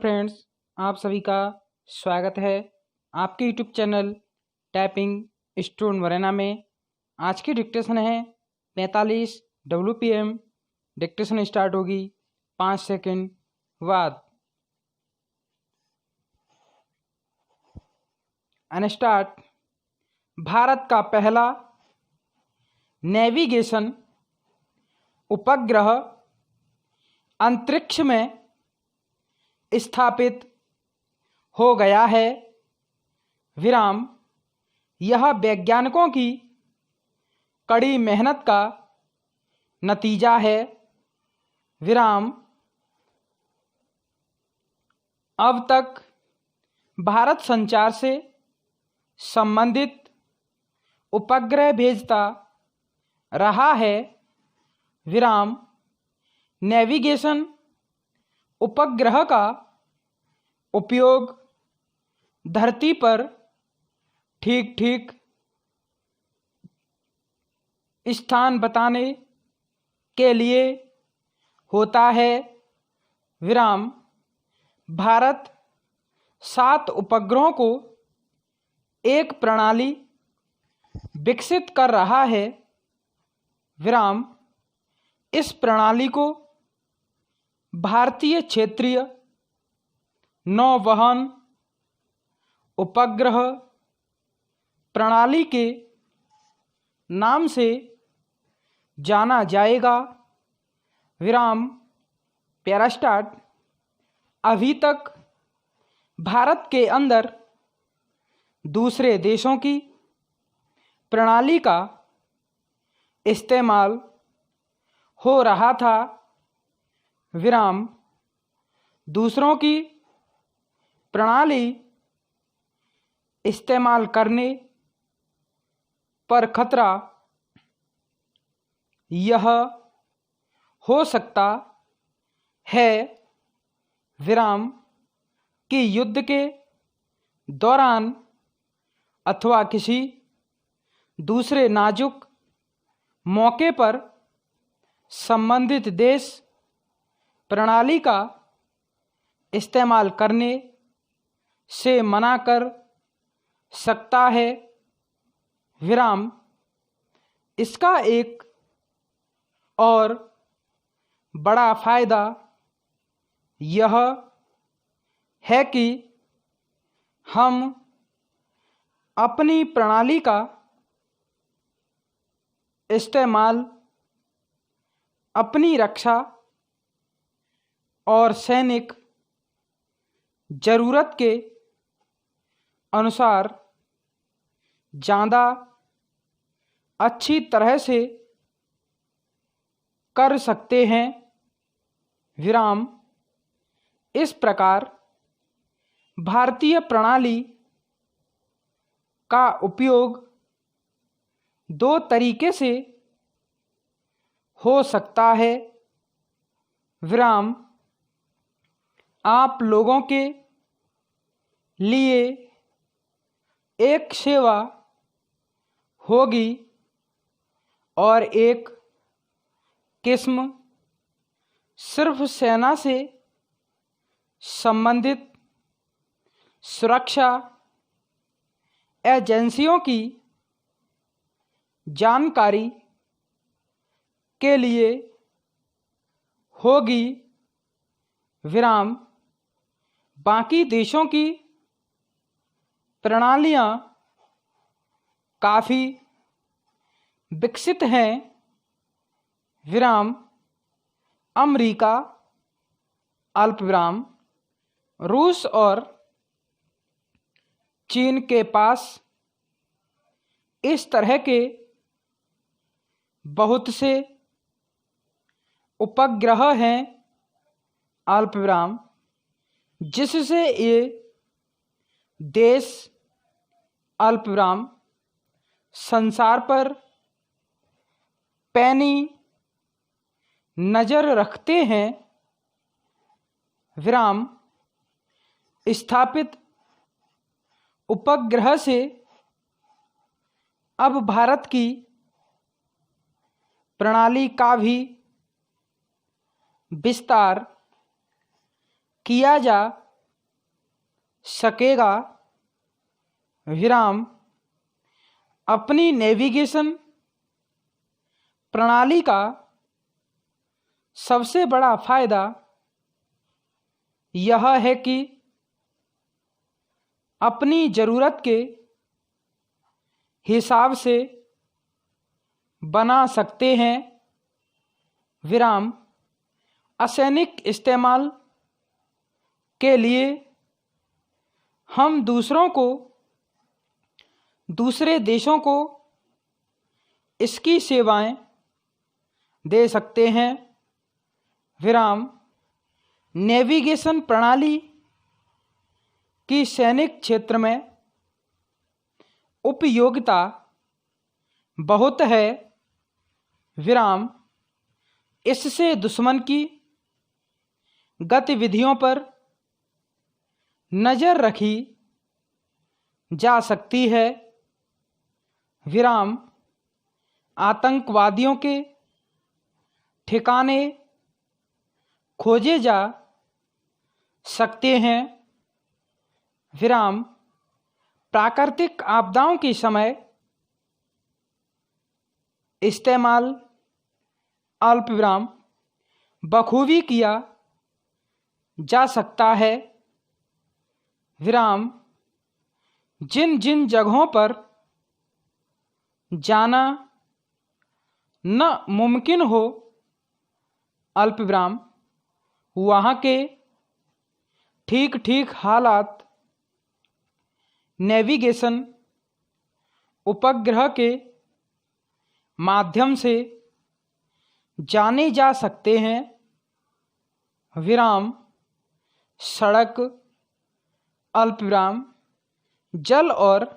Friends, आप सभी का स्वागत है आपके YouTube channel typing student Morena में। आज की डिक्टेशन है 45 WPM। डिक्टेशन स्टार्ट होगी 5 सेकंड बाद। अनस्टार्ट। भारत का पहला नेविगेशन उपग्रह अंतरिक्ष में स्थापित हो गया है। विराम। यह वैज्ञानिकों की कड़ी मेहनत का नतीजा है। विराम। अब तक भारत संचार से संबंधित उपग्रह भेजता रहा है। विराम। नेविगेशन उपग्रह का उपयोग धरती पर ठीक ठीक स्थान बताने के लिए होता है। विराम। भारत 7 उपग्रहों को एक प्रणाली विकसित कर रहा है। विराम। इस प्रणाली को भारतीय क्षेत्रीय नौवहन उपग्रह प्रणाली के नाम से जाना जाएगा। विराम। Para start. अभी तक भारत के अंदर दूसरे देशों की प्रणाली का इस्तेमाल हो रहा था। विराम। दूसरों की प्रणाली इस्तेमाल करने पर खतरा यह हो सकता है। विराम। कि युद्ध के दौरान अथवा किसी दूसरे नाजुक मौके पर संबंधित देश प्रणाली का इस्तेमाल करने से मना कर सकता है। विराम। इसका एक और बड़ा फायदा यह है कि हम अपनी प्रणाली का इस्तेमाल अपनी रक्षा और सैनिक जरूरत के अनुसार ज़्यादा अच्छी तरह से कर सकते हैं। विराम। इस प्रकार भारतीय प्रणाली का उपयोग 2 तरीके से हो सकता है। विराम। आप लोगों के लिए एक सेवा होगी और एक किस्म सिर्फ सेना से संबंधित सुरक्षा एजेंसियों की जानकारी के लिए होगी। विराम। बाकी देशों की प्रणालियाँ काफ़ी विकसित हैं। विराम। अमेरिका अल्पविराम रूस और चीन के पास इस तरह के बहुत से उपग्रह हैं अल्पविराम, जिससे ये देश अल्पविराम संसार पर पैनी नज़र रखते हैं। विराम। स्थापित उपग्रह से अब भारत की प्रणाली का भी विस्तार किया जा सकेगा। विराम अपनी नेविगेशन प्रणाली का सबसे बड़ा फायदा यह है कि अपनी ज़रूरत के हिसाब से बना सकते हैं। विराम असैनिक इस्तेमाल के लिए हम दूसरे देशों को इसकी सेवाएं दे सकते हैं। विराम नेविगेशन प्रणाली की सैनिक क्षेत्र में उपयोगिता बहुत है। विराम इससे दुश्मन की गतिविधियों पर नज़र रखी जा सकती है। विराम आतंकवादियों के ठिकाने खोजे जा सकते हैं। विराम प्राकृतिक आपदाओं के समय इस्तेमाल अल्प विराम बखूबी किया जा सकता है। विराम जिन जिन जगहों पर जाना न मुमकिन हो अल्प विराम वहाँ के ठीक ठीक हालात नेविगेशन उपग्रह के माध्यम से जाने जा सकते हैं। विराम सड़क अल्प विराम जल और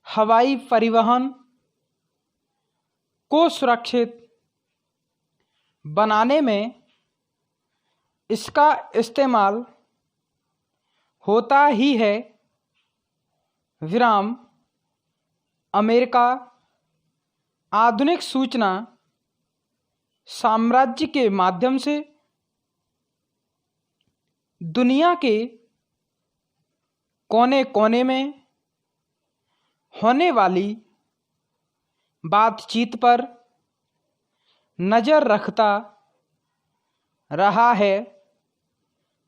हवाई परिवहन को सुरक्षित बनाने में इसका इस्तेमाल होता ही है। विराम अमेरिका आधुनिक सूचना साम्राज्य के माध्यम से दुनिया के कोने कोने में होने वाली बातचीत पर नज़र रखता रहा है।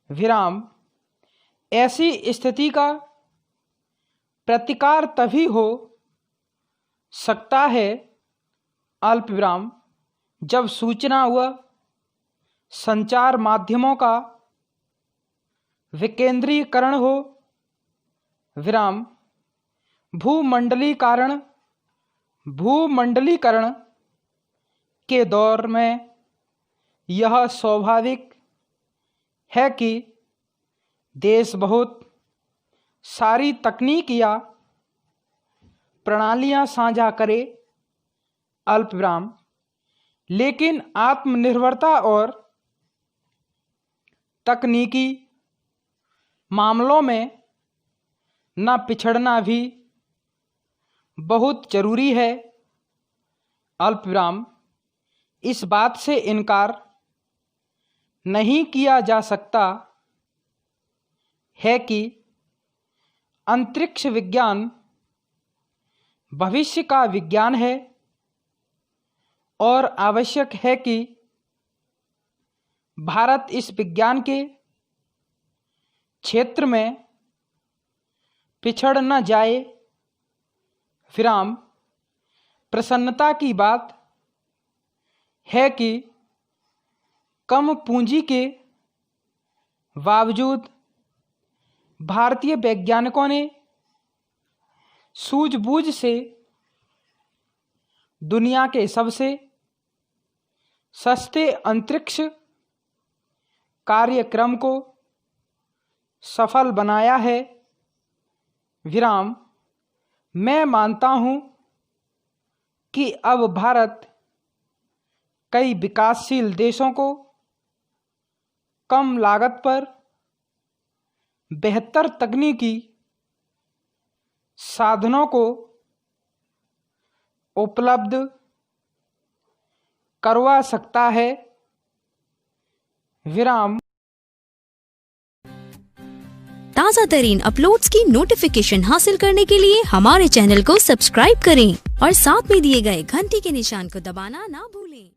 विराम ऐसी स्थिति का प्रतिकार तभी हो सकता है अल्प विराम जब सूचना व संचार माध्यमों का विकेंद्रीकरण हो। विराम भूमंडलीकरण के दौर में यह स्वाभाविक है कि देश बहुत सारी तकनीक या प्रणालियां साझा करे अल्प विराम लेकिन आत्मनिर्भरता और तकनीकी मामलों में न पिछड़ना भी बहुत जरूरी है। अल्प विराम इस बात से इनकार नहीं किया जा सकता है कि अंतरिक्ष विज्ञान भविष्य का विज्ञान है और आवश्यक है कि भारत इस विज्ञान के क्षेत्र में पिछड़ न जाए। विराम प्रसन्नता की बात है कि कम पूंजी के बावजूद भारतीय वैज्ञानिकों ने सूझबूझ से दुनिया के सबसे सस्ते अंतरिक्ष कार्यक्रम को सफल बनाया है। विराम मैं मानता हूं कि अब भारत कई विकासशील देशों को कम लागत पर बेहतर तकनीकी साधनों को उपलब्ध करवा सकता है। विराम ताज़ा तरीन अपलोड्स की नोटिफिकेशन हासिल करने के लिए हमारे चैनल को सब्सक्राइब करें और साथ में दिए गए घंटी के निशान को दबाना ना भूलें।